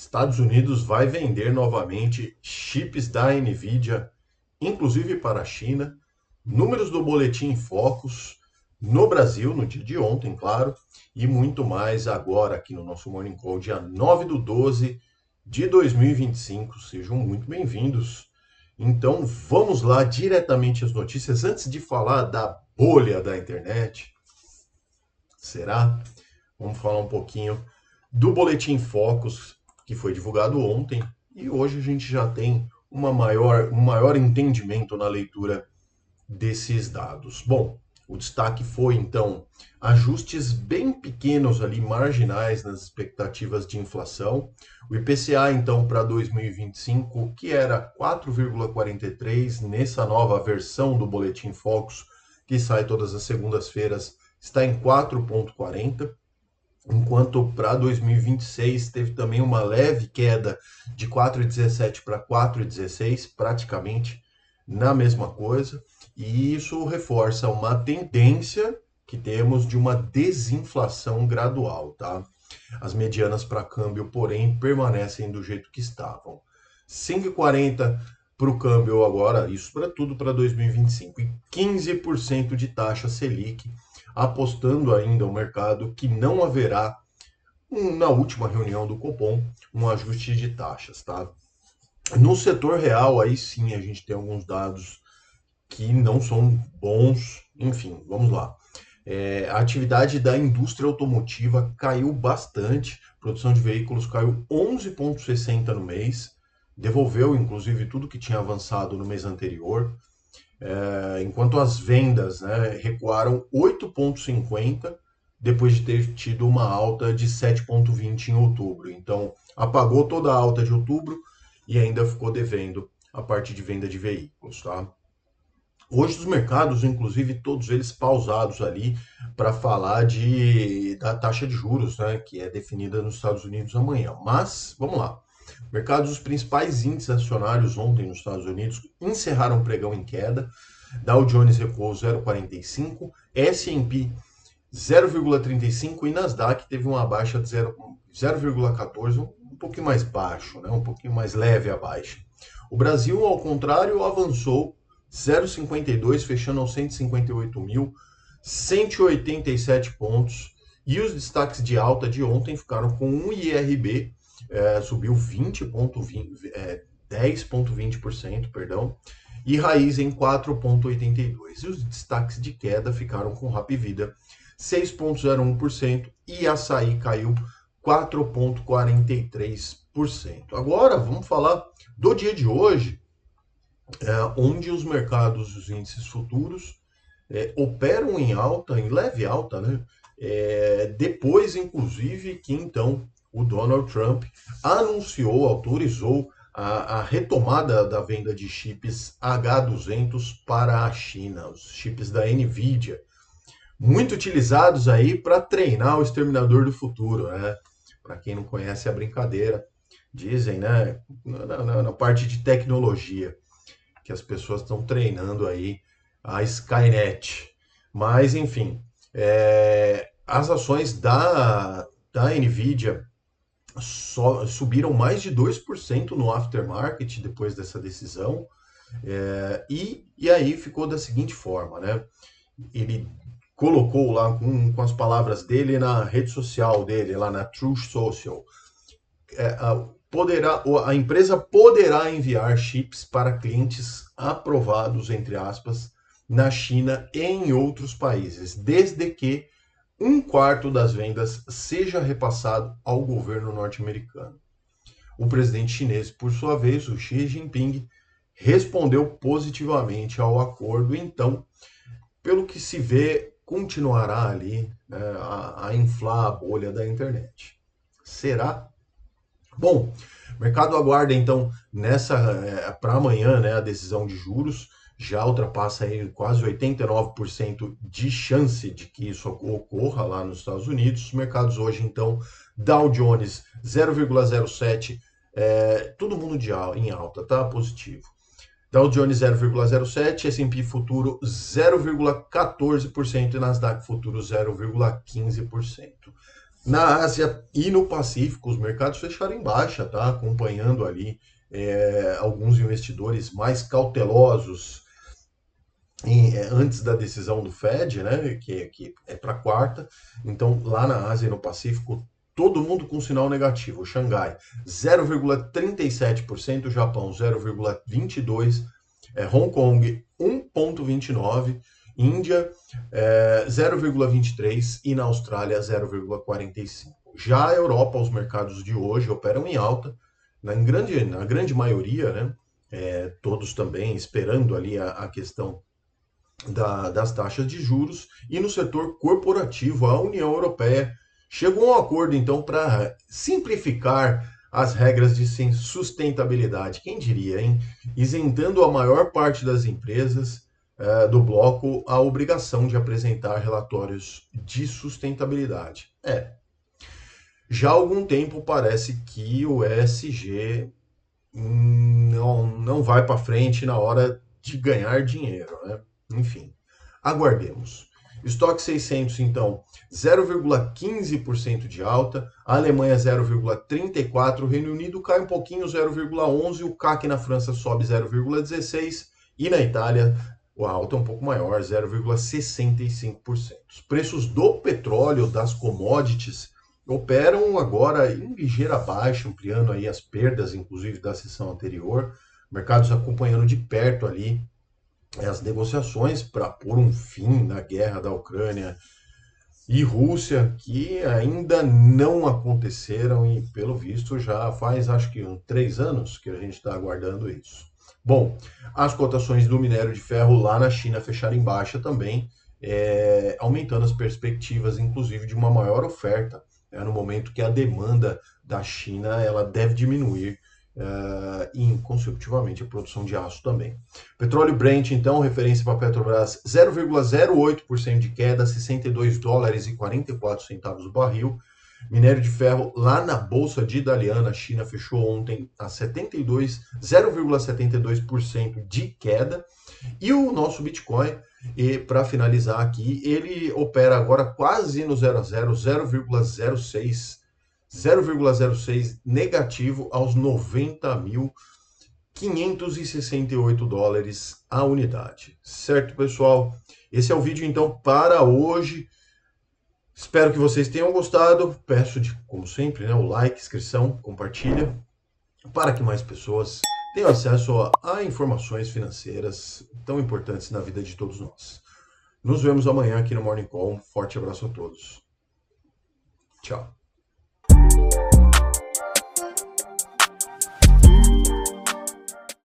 Estados Unidos vai vender novamente chips da Nvidia, inclusive para a China. Números do Boletim Focus no Brasil, no dia de ontem, claro, e muito mais agora aqui no nosso Morning Call, dia 9/12 de 2025. Sejam muito bem-vindos. Então vamos lá diretamente às notícias. Antes de falar da bolha da internet, será? Vamos falar um pouquinho do Boletim Focus, que foi divulgado ontem, e hoje a gente já tem um maior entendimento na leitura desses dados. Bom, o destaque foi então ajustes bem pequenos ali, marginais nas expectativas de inflação. O IPCA então para 2025, que era 4,43, nessa nova versão do Boletim Focus, que sai todas as segundas-feiras, está em 4,40. Enquanto para 2026 teve também uma leve queda de 4,17 para 4,16, praticamente na mesma coisa, e isso reforça uma tendência que temos de uma desinflação gradual, tá? As medianas para câmbio, porém, permanecem do jeito que estavam. 5,40 para o câmbio agora, isso para tudo para 2025, e 15% de taxa Selic, apostando ainda o mercado que não haverá, na última reunião do Copom, um ajuste de taxas, tá? No setor real, aí sim a gente tem alguns dados que não são bons. Enfim, vamos lá. A atividade da indústria automotiva caiu bastante, a produção de veículos caiu 11,60 no mês, devolveu inclusive tudo que tinha avançado no mês anterior, enquanto as vendas, né, recuaram 8,50 depois de ter tido uma alta de 7,20 em outubro. Então, apagou toda a alta de outubro e ainda ficou devendo a parte de venda de veículos, tá? Hoje os mercados, inclusive todos eles pausados ali para falar da taxa de juros, né, que é definida nos Estados Unidos amanhã. Mas, vamos lá. Mercados, os principais índices acionários ontem nos Estados Unidos encerraram o pregão em queda. Dow Jones recuou 0,45, S&P 0,35 e Nasdaq teve uma baixa de 0,14, um pouquinho mais baixo, né, um pouquinho mais leve a baixa. O Brasil, ao contrário, avançou 0,52, fechando aos 158.187 pontos. E os destaques de alta de ontem ficaram com o IRB, subiu 10,20%, perdão, e Raiz em 4,82%. E os destaques de queda ficaram com Hapvida, 6,01%, e Açaí caiu 4,43%. Agora, vamos falar do dia de hoje, onde os mercados, os índices futuros, operam em alta, em leve alta, né? Depois, inclusive, que então o Donald Trump anunciou, autorizou a retomada da venda de chips H200 para a China, os chips da Nvidia, muito utilizados aí para treinar o Exterminador do Futuro, né? Para quem não conhece a brincadeira, dizem, né, na parte de tecnologia, que as pessoas estão treinando aí a Skynet. Mas, enfim, as ações da Nvidia subiram mais de 2% no aftermarket depois dessa decisão. E aí ficou da seguinte forma, né? Ele colocou lá com as palavras dele na rede social dele, lá na Truth Social, a empresa poderá enviar chips para clientes aprovados, entre aspas, na China e em outros países, desde que um quarto das vendas seja repassado ao governo norte-americano. O presidente chinês, por sua vez, o Xi Jinping, respondeu positivamente ao acordo. Então, pelo que se vê, continuará ali, né, a inflar a bolha da internet. Será? Bom, o mercado aguarda então para amanhã, né, a decisão de juros, já ultrapassa aí quase 89% de chance de que isso ocorra lá nos Estados Unidos. Os mercados hoje então, Dow Jones 0,07, todo mundo em alta, tá? Positivo. Dow Jones 0,07, S&P futuro 0,14% e Nasdaq futuro 0,15%. Na Ásia e no Pacífico, os mercados fecharam em baixa, tá? Acompanhando ali alguns investidores mais cautelosos antes da decisão do Fed, né? Que é para quarta. Então, lá na Ásia e no Pacífico, todo mundo com sinal negativo. Xangai, 0,37%, Japão, 0,22%, Hong Kong, 1,29%, Índia, 0,23% e na Austrália, 0,45%. Já a Europa, os mercados de hoje operam em alta, na grande maioria, né? Todos também esperando ali a questão das taxas de juros, e no setor corporativo, a União Europeia chegou a um acordo então para simplificar as regras de sustentabilidade. Quem diria, hein? Isentando a maior parte das empresas do bloco a obrigação de apresentar relatórios de sustentabilidade. Já há algum tempo parece que o ESG não vai para frente na hora de ganhar dinheiro, né? Enfim, aguardemos. Estoque 600, então, 0,15% de alta, a Alemanha 0,34%, o Reino Unido cai um pouquinho, 0,11%, o CAC na França sobe 0,16% e na Itália a alta é um pouco maior, 0,65%. Os preços do petróleo, das commodities, operam agora em ligeira baixa, ampliando aí as perdas, inclusive da sessão anterior. Mercados acompanhando de perto ali as negociações para pôr um fim na guerra da Ucrânia e Rússia, que ainda não aconteceram e, pelo visto, já faz acho que 3 anos que a gente está aguardando isso. Bom, as cotações do minério de ferro lá na China fecharam em baixa também, aumentando as perspectivas, inclusive, de uma maior oferta, no momento que a demanda da China ela deve diminuir e, consecutivamente, a produção de aço também. Petróleo Brent, então, referência para a Petrobras, 0,08% de queda, 62 dólares e 44 centavos o barril. Minério de ferro lá na Bolsa de Dalian, a China fechou ontem a 0,72% de queda. E o nosso Bitcoin, para finalizar aqui, ele opera agora quase no 0 a 0, 0,06 negativo aos 90.568 dólares a unidade. Certo, pessoal? Esse é o vídeo, então, para hoje. Espero que vocês tenham gostado. Peço, como sempre, né, o like, inscrição, compartilha, para que mais pessoas tenham acesso a informações financeiras tão importantes na vida de todos nós. Nos vemos amanhã aqui no Morning Call. Um forte abraço a todos. Tchau.